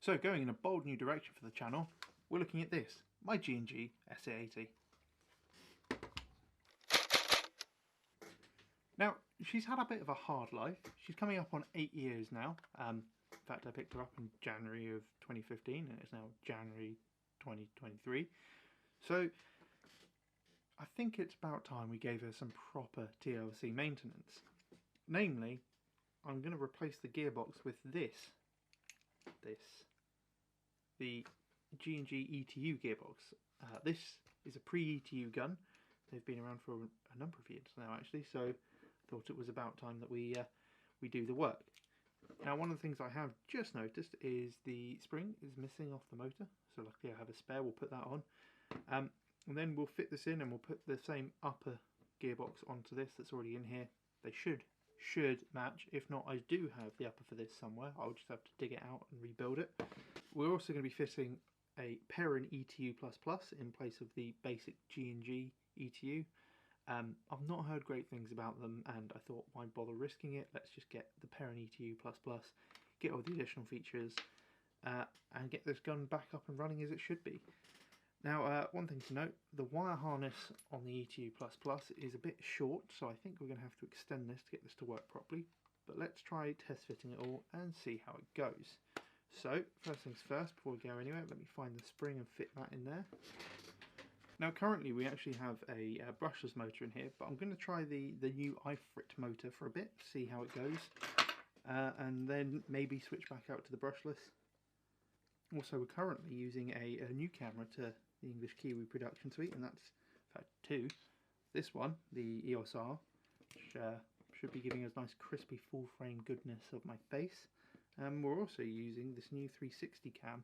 So going in a bold new direction for the channel, we're looking at this, my G&G L85. Now, she's had a bit of a hard life. She's coming up on 8 years now. In fact, I picked her up in January of 2015 and it's now January 2023. So I think it's about time we gave her some proper TLC maintenance. Namely, I'm going to replace the gearbox with the G&G ETU gearbox. This is a pre-ETU gun. They've been around for a number of years now, actually, so thought it was about time that we do the work. Now, one of the things I have just noticed is the spring is missing off the motor, so luckily I have a spare. We'll put that on, and then we'll fit this in and we'll put the same upper gearbox onto this that's already in here. They should match. If not, I do have the upper for this somewhere. I'll just have to dig it out and rebuild it. We're also going to be fitting a Perun ETU++ in place of the basic G&G ETU. I've not heard great things about them, and I thought, why bother risking it? Let's just get the Perun ETU++, get all the additional features, and get this gun back up and running as it should be. Now, one thing to note, the wire harness on the ETU++ is a bit short, so I think we're going to have to extend this to get this to work properly. But let's try test fitting it all and see how it goes. So, first things first, before we go anywhere, let me find the spring and fit that in there. Now, currently we actually have a brushless motor in here, but I'm going to try the new iFrit motor for a bit, see how it goes, and then maybe switch back out to the brushless. Also, we're currently using a new camera to the English Kiwi production suite, and that's, in fact, two. This one, the EOS R, which should be giving us nice crispy full frame goodness of my face. We're also using this new 360 cam,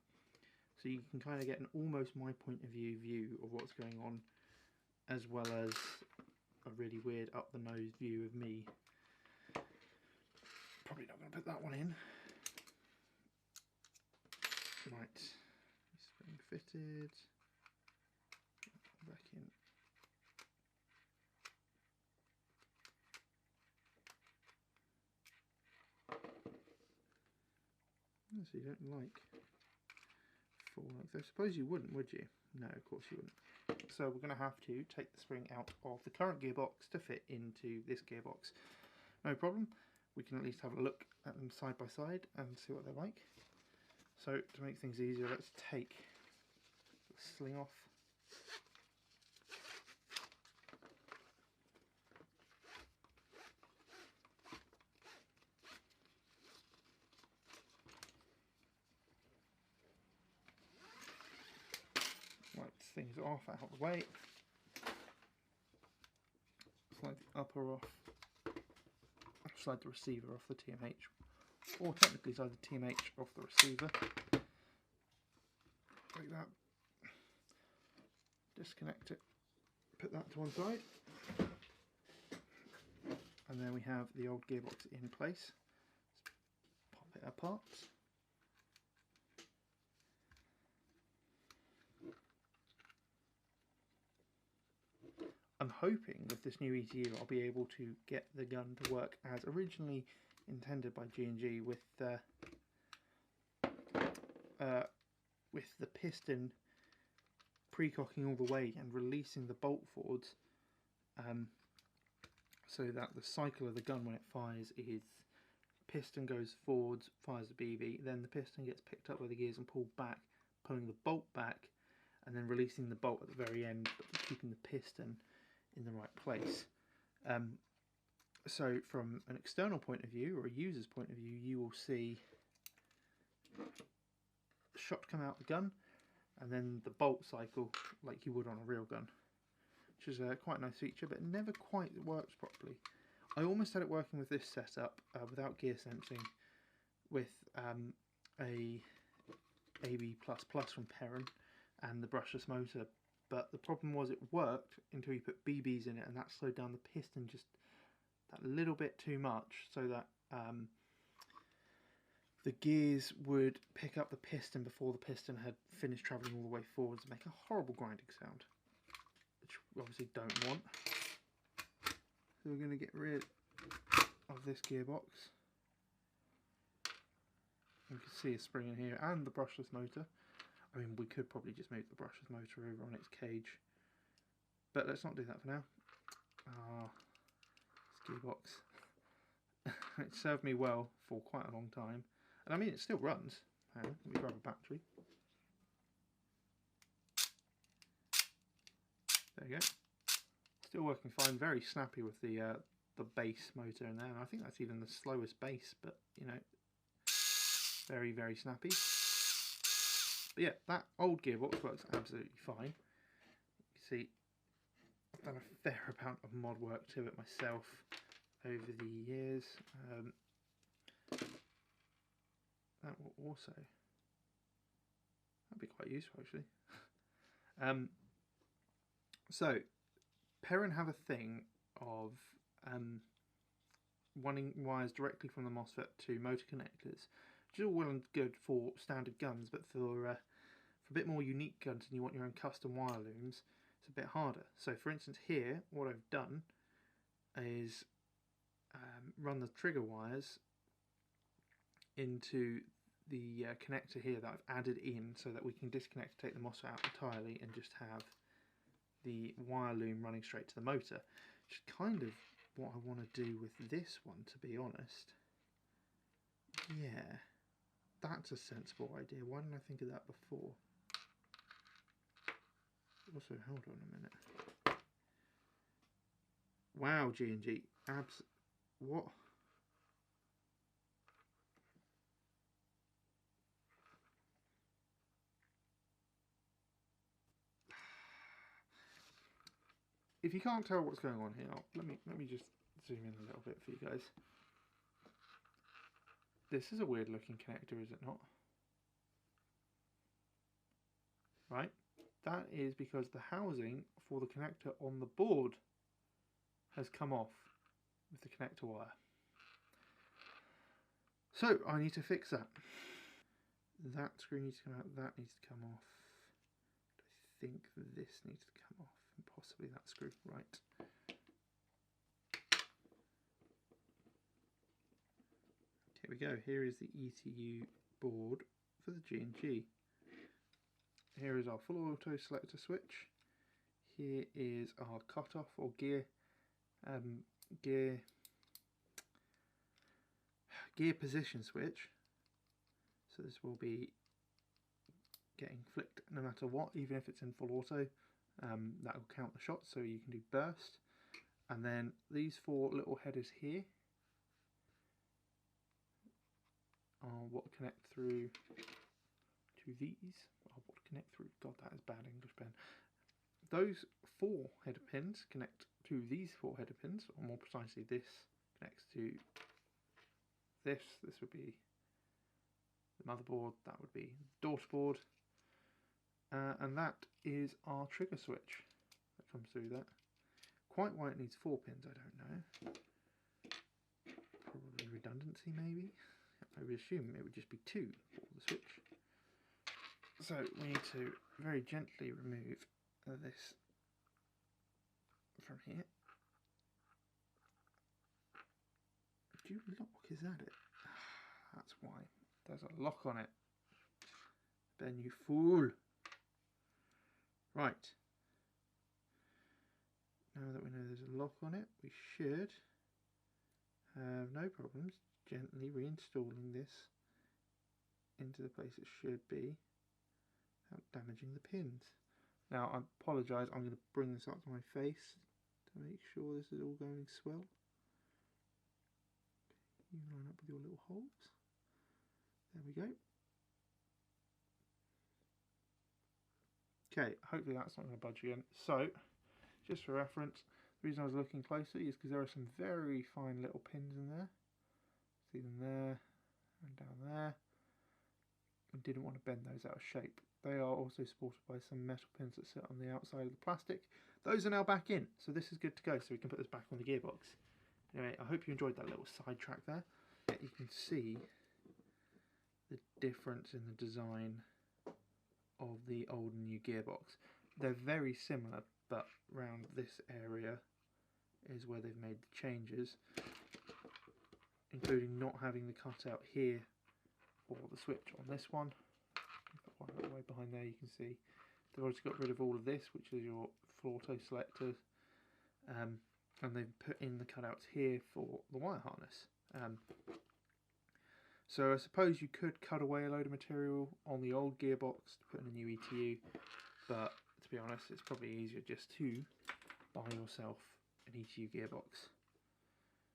so you can kind of get an almost my point of view of what's going on, as well as a really weird up the nose view of me. Probably not going to put that one in. Right, spring fitted, back in. So you don't like full length. I suppose you wouldn't, would you? No, of course you wouldn't. So we're going to have to take the spring out of the current gearbox to fit into this gearbox. No problem. We can at least have a look at them side by side and see what they're like. So to make things easier, let's take the sling off. Right, things off, out of the way. Slide the upper off. Slide the receiver off the TMH. Or technically slide the TMH off the receiver. Like that. Disconnect it. Put that to one side. And then we have the old gearbox in place. Let's pop it apart. I'm hoping with this new ETU I'll be able to get the gun to work as originally intended by G&G with the piston pre-cocking all the way and releasing the bolt forwards, so that the cycle of the gun when it fires is piston goes forwards, fires the BB, then the piston gets picked up by the gears and pulled back, pulling the bolt back, and then releasing the bolt at the very end, but keeping the piston in the right place. So from an external point of view, or a user's point of view, you will see the shot come out the gun, and then the bolt cycle like you would on a real gun, which is quite a nice feature, but it never quite works properly. I almost had it working with this setup without gear sensing, with a AB++ from Perun and the brushless motor, but the problem was it worked until you put BBs in it, and that slowed down the piston just that little bit too much, so that the gears would pick up the piston before the piston had finished travelling all the way forwards and make a horrible grinding sound, which we obviously don't want. So we're going to get rid of this gearbox. You can see a spring in here and the brushless motor. I mean, we could probably just move the brushless motor over on its cage, but let's not do that for now. This gearbox. It served me well for quite a long time, and I mean it still runs. Hang on, let me grab a battery. There you go. Still working fine. Very snappy with the base motor in there, and I think that's even the slowest base, but you know, very, very snappy. But yeah, that old gearbox works absolutely fine. You can see I've done a fair amount of mod work to it myself over the years. That will also, that'd be quite useful actually. So Perun have a thing of running wires directly from the MOSFET to motor connectors, which is all well and good for standard guns, but for a bit more unique guns and you want your own custom wire looms, it's a bit harder. So for instance here, what I've done is run the trigger wires into the connector here that I've added in so that we can disconnect, take the MOSFET out entirely and just have the wire loom running straight to the motor, which is kind of what I want to do with this one, to be honest. Yeah, that's a sensible idea. Why didn't I think of that before? Also, hold on a minute. Wow, G&G, what? If you can't tell what's going on here, let me just zoom in a little bit for you guys. This is a weird looking connector, is it not? Right? That is because the housing for the connector on the board has come off with the connector wire. So I need to fix that. That screw needs to come out, that needs to come off. I think this needs to come off, and possibly that screw, right. Here we go, here is the ETU board for the G&G. Here is our full auto selector switch. Here is our cutoff or gear position switch. So this will be getting flicked no matter what, even if it's in full auto. That will count the shots, so you can do burst. And then these four little headers here are what connect through to these. Oh, what connect through? God, that is bad English, Ben. Those four header pins connect to these four header pins, or more precisely, this connects to this. This would be the motherboard, that would be the daughter board, and that is our trigger switch that comes through that. Quite why it needs 4 pins, I don't know. Probably redundancy, maybe. I would assume it would just be 2 for the switch. So we need to very gently remove this from here. Do you lock? Is that it? That's why. There's a lock on it. Ben, you fool. Right. Now that we know there's a lock on it, we should have no problems gently reinstalling this into the place it should be without damaging the pins. Now, I apologise, I'm going to bring this up to my face to make sure this is all going swell. You line up with your little holes. There we go. Okay, hopefully that's not going to budge again. So, just for reference, the reason I was looking closely is because there are some very fine little pins in there. See them there and down there. I didn't want to bend those out of shape. They are also supported by some metal pins that sit on the outside of the plastic. Those are now back in, so this is good to go, so we can put this back on the gearbox. Anyway, I hope you enjoyed that little sidetrack there. You can see the difference in the design of the old and new gearbox. They're very similar, but around this area is where they've made the changes, including not having the cutout here or the switch on this one. One right way behind there, you can see they've already got rid of all of this, which is your full auto selectors, and they've put in the cutouts here for the wire harness. So I suppose you could cut away a load of material on the old gearbox to put in a new ETU, but to be honest, it's probably easier just to buy yourself an ETU gearbox.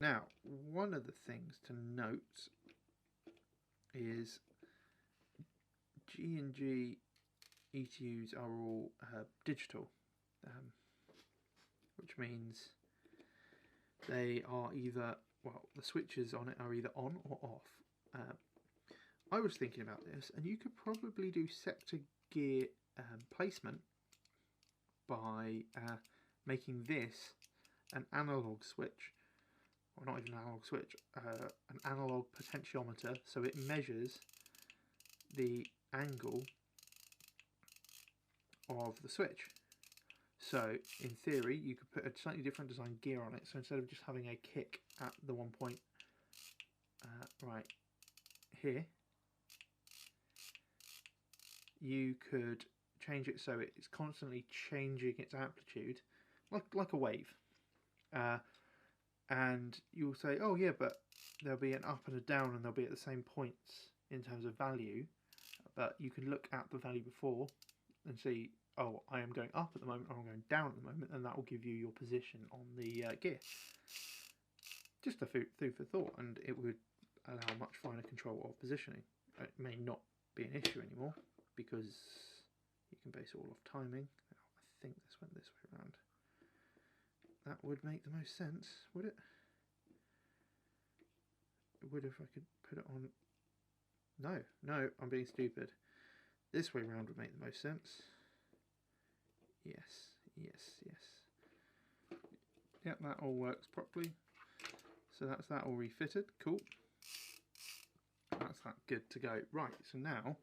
Now, one of the things to note is G&G ETUs are all digital, which means they are either, well, the switches on it are either on or off. I was thinking about this, and you could probably do sector gear placement by making this an analog switch, or not even an analog switch, an analog potentiometer, so it measures the angle of the switch. So in theory you could put a slightly different design gear on it, so instead of just having a kick at the one point right here, you could change it so it's constantly changing its amplitude like a wave, and you'll say, oh yeah, but there'll be an up and a down and they'll be at the same points in terms of value, but you can look at the value before and see, oh, I am going up at the moment or I'm going down at the moment, and that will give you your position on the gear. Just a food for thought, and it would allow much finer control of positioning. It may not be an issue anymore because you can base it all off timing. I think this went this way around. That would make the most sense, would it? It would if I could put it on. No, I'm being stupid. This way round would make the most sense. Yes. Yep, that all works properly. So that's that all refitted. Cool. That's that good to go. Right, so now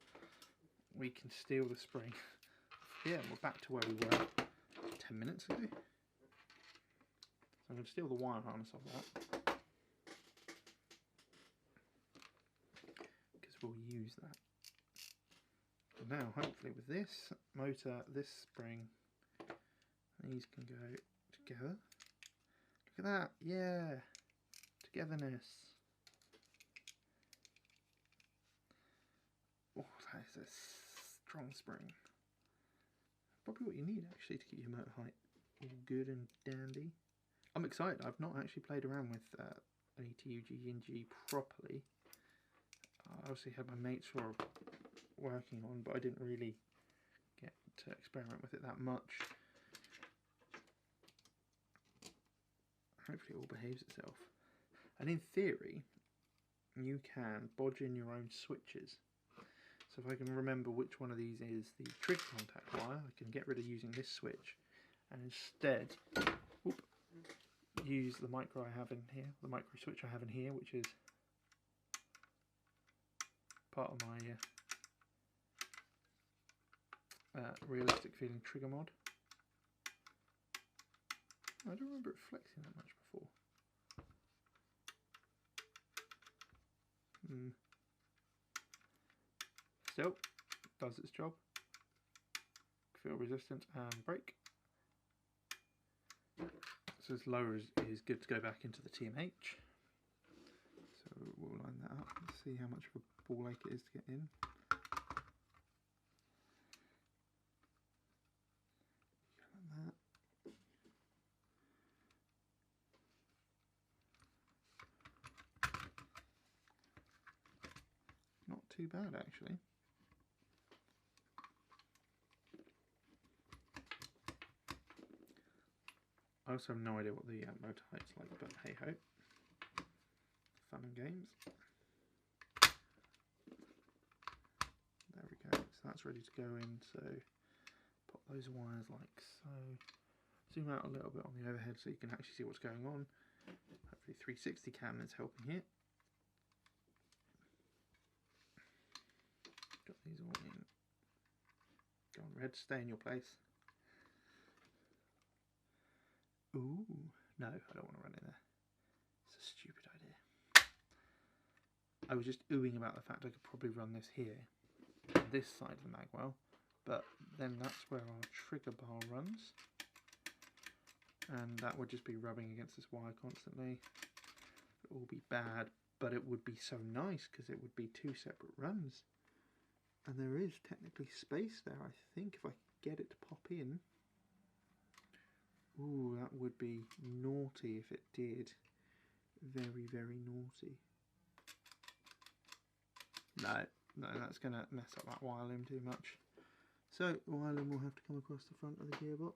we can steal the spring. Yeah, we're back to where we were 10 minutes ago. So I'm going to steal the wire harness off that, because we'll use that. And now, hopefully with this motor, this spring, these can go together. Look at that, yeah! Togetherness. Oh, that is a strong spring. Probably what you need actually to keep your motor height all good and dandy. I'm excited. I've not actually played around with an ETU G&G properly. I obviously had my mates who were working on, but I didn't really get to experiment with it that much. Hopefully it all behaves itself. And in theory, you can bodge in your own switches. So if I can remember which one of these is the trigger contact wire, I can get rid of using this switch and instead use the micro I have in here, the micro switch I have in here, which is part of my realistic feeling trigger mod. I don't remember it flexing that much before. Still, does its job. Feel resistant and brake. So this lower is good to go back into the TMH. So we'll line that up and see how much of a ball ache it is to get in. Like that. Not too bad actually. I also have no idea what the motor height's like, but hey ho. Fun and games. There we go. So that's ready to go in. So pop those wires like so. Zoom out a little bit on the overhead so you can actually see what's going on. Hopefully 360 cam is helping here. Got these all in. Go on red, stay in your place. Ooh, no, I don't want to run in there. It's a stupid idea. I was just oohing about the fact I could probably run this here, this side of the magwell, but then that's where our trigger bar runs, and that would just be rubbing against this wire constantly. It will be bad, but it would be so nice because it would be two separate runs. And there is technically space there, I think, if I could get it to pop in. Ooh, that would be naughty if it did. Very, very naughty. No, that's going to mess up that wire loom too much. So, the wire loom will have to come across the front of the gearbox.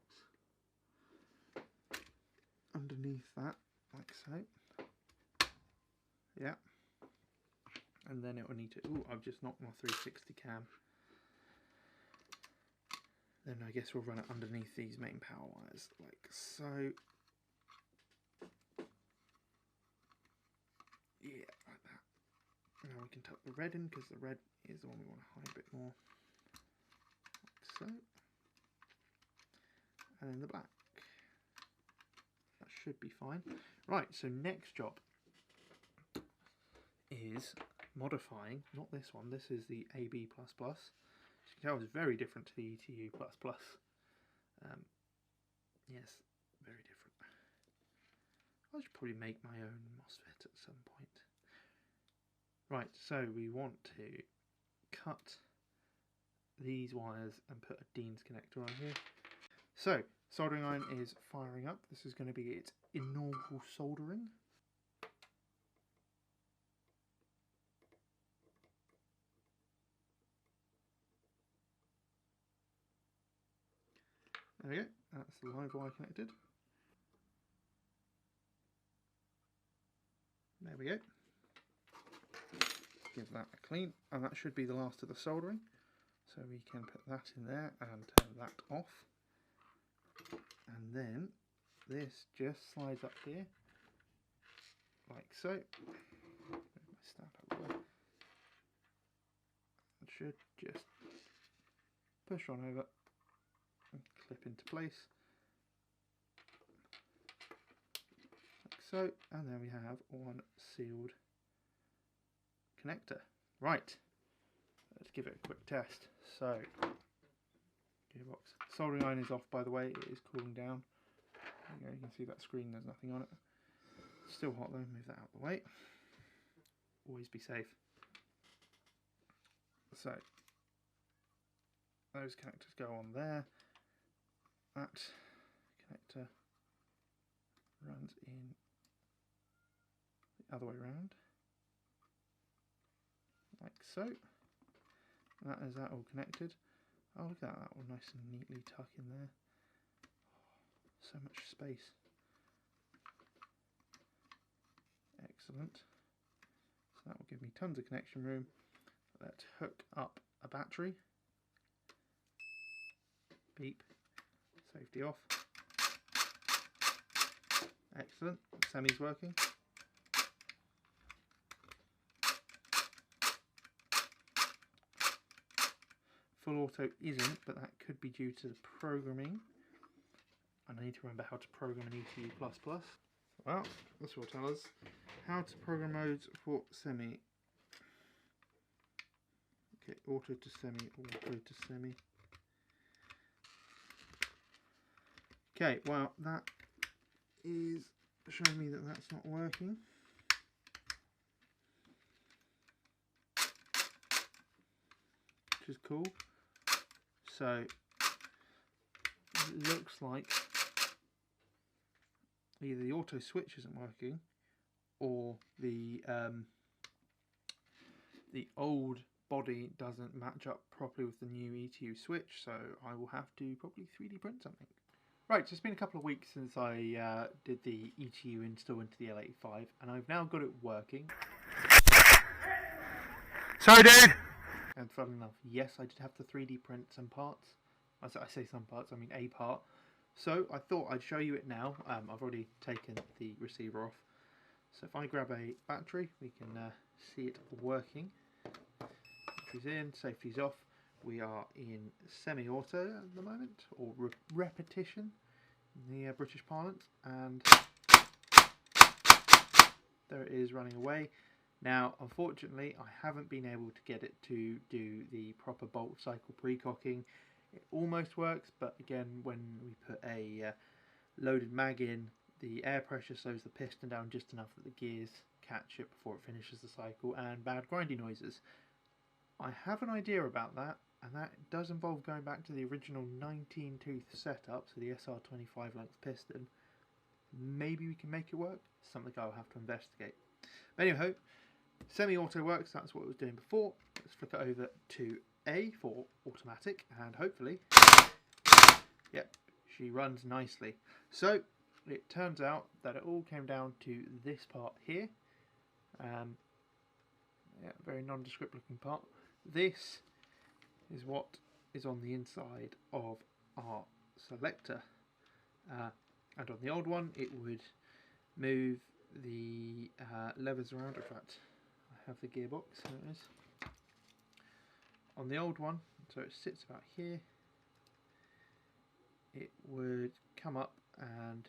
Underneath that, like so. Yeah. And then it will need to... Ooh, I've just knocked my 360 cam. Then I guess we'll run it underneath these main power wires, like so. Yeah, like that. Now we can tuck the red in, because the red is the one we want to hide a bit more. Like so. And then the black. That should be fine. Right, so next job is modifying, not this one, this is the AB++. As you can tell, it's very different to the ETU++. Yes, very different. I should probably make my own MOSFET at some point. Right, so we want to cut these wires and put a Dean's connector on here. So, soldering iron is firing up. This is going to be its inaugural soldering. There we go, that's the live wire connected. There we go. Give that a clean, and that should be the last of the soldering. So we can put that in there and turn that off. And then this just slides up here, like so. Move my stamp out of the way. It should just push on over and clip into place, like so, and then we have one sealed connector. Right, let's give it a quick test. So, gearbox. Soldering iron is off, by the way, it is cooling down. There you go, you can see that screen, there's nothing on it. Still hot though, move that out of the way. Always be safe. So, those connectors go on there. That connector runs in the other way around, like so. That is that all connected. Oh, look at that, that will nice and neatly tuck in there. Oh, so much space. Excellent. So that will give me tons of connection room. Let's hook up a battery. Beep. Safety off. Excellent. Semi's working. Full auto isn't, but that could be due to the programming. And I need to remember how to program an ETU++. Well, this will tell us how to program modes for semi. Okay, auto to semi, auto to semi. Okay, well, that is showing me that that's not working. Which is cool. So, it looks like either the auto switch isn't working, or the old body doesn't match up properly with the new ETU switch, so I will have to probably 3D print something. Right, so it's been a couple of weeks since I did the ETU install into the L85, and I've now got it working. Sorry, dude! And funnily enough, yes, I did have to 3D print some parts. I say some parts, I mean a part. So I thought I'd show you it now. I've already taken the receiver off. So if I grab a battery, we can see it working. Battery's in, safety's off. We are in semi-auto at the moment, or repetition in the British parlance, and there it is running away. Now, unfortunately, I haven't been able to get it to do the proper bolt cycle pre-cocking. It almost works, but again, when we put a loaded mag in, the air pressure slows the piston down just enough that the gears catch it before it finishes the cycle, and bad grindy noises. I have an idea about that, and that does involve going back to the original 19 tooth setup, so the SR25 length piston. Maybe we can make it work. Something I'll have to investigate. But anyhow, semi-auto works, that's what it was doing before. Let's flick it over to A for automatic, and hopefully, yep, she runs nicely. So it turns out that it all came down to this part here. Yeah, very nondescript looking part. This is what is on the inside of our selector. And on the old one, it would move the levers around. In fact, I have the gearbox, here it is. On the old one, so it sits about here, it would come up and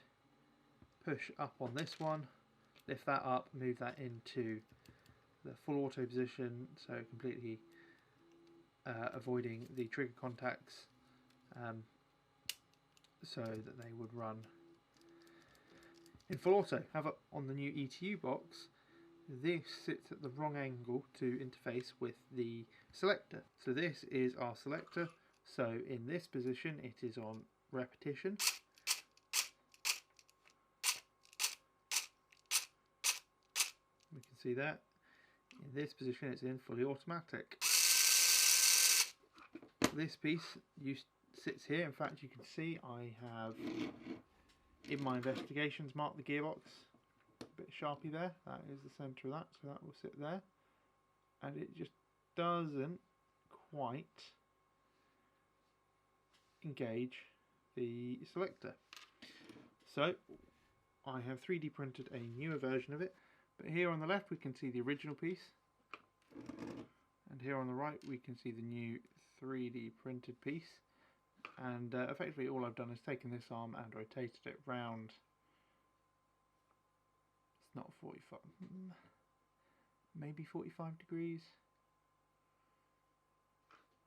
push up on this one, lift that up, move that into the full auto position, so completely avoiding the trigger contacts, so that they would run in full auto. However, on the new ETU box, this sits at the wrong angle to interface with the selector. So this is our selector, so in this position it is on repetition. We can see that. In this position it's in fully automatic. This piece sits here. In fact, you can see I have, in my investigations, marked the gearbox. A bit sharpy there. That is the centre of that, so that will sit there. And it just doesn't quite engage the selector. So I have 3D printed a newer version of it. But here on the left we can see the original piece. And here on the right we can see the new 3D printed piece. And effectively all I've done is taken this arm and rotated it round. It's not 45, maybe 45 degrees.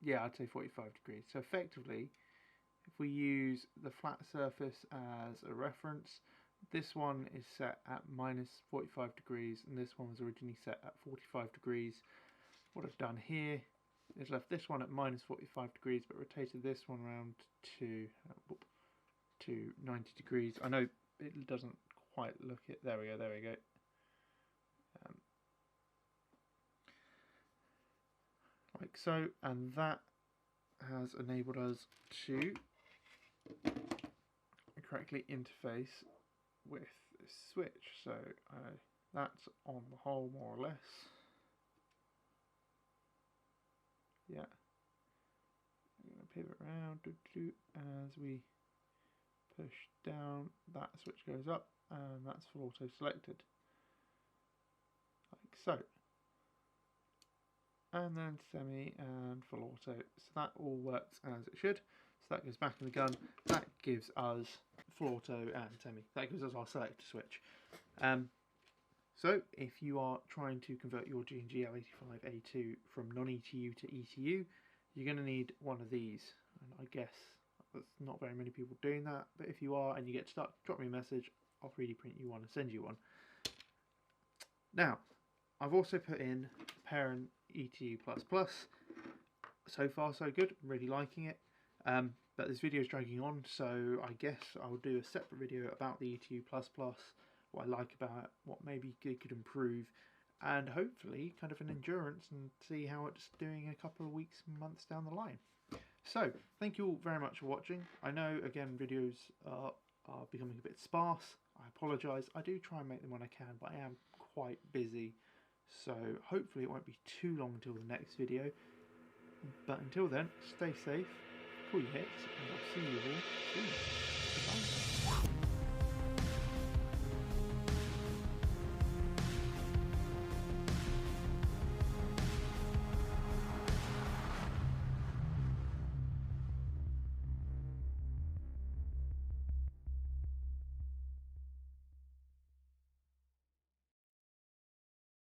Yeah, I'd say 45 degrees. So effectively, if we use the flat surface as a reference, this one is set at minus 45 degrees and this one was originally set at 45 degrees. What I've done here is left this one at minus 45 degrees but rotated this one around to 90 degrees. I know it doesn't quite look it. There we go. Like so, and that has enabled us to correctly interface with this switch. So that's on the hole more or less. Yeah, I'm going to pivot around as we push down. That switch goes up, and that's full auto selected, like so. And then semi and full auto. So that all works as it should. So that goes back in the gun. That gives us full auto and semi. That gives us our selector switch. So if you are trying to convert your G&G L85 A2 from non-ETU to ETU, you're going to need one of these. And I guess there's not very many people doing that. But if you are and you get stuck, drop me a message. I'll 3D print you one and send you one. Now, I've also put in Perun ETU++. So far so good, I'm really liking it. But this video is dragging on, so I guess I'll do a separate video about the ETU++, what I like about it, what maybe it could improve, and hopefully kind of an endurance and see how it's doing a couple of weeks, months down the line. So, thank you all very much for watching. I know, again, videos are becoming a bit sparse. I apologise. I do try and make them when I can, but I am quite busy. So hopefully it won't be too long until the next video. But until then, stay safe, cool your hits, and I'll see you all soon. Bye.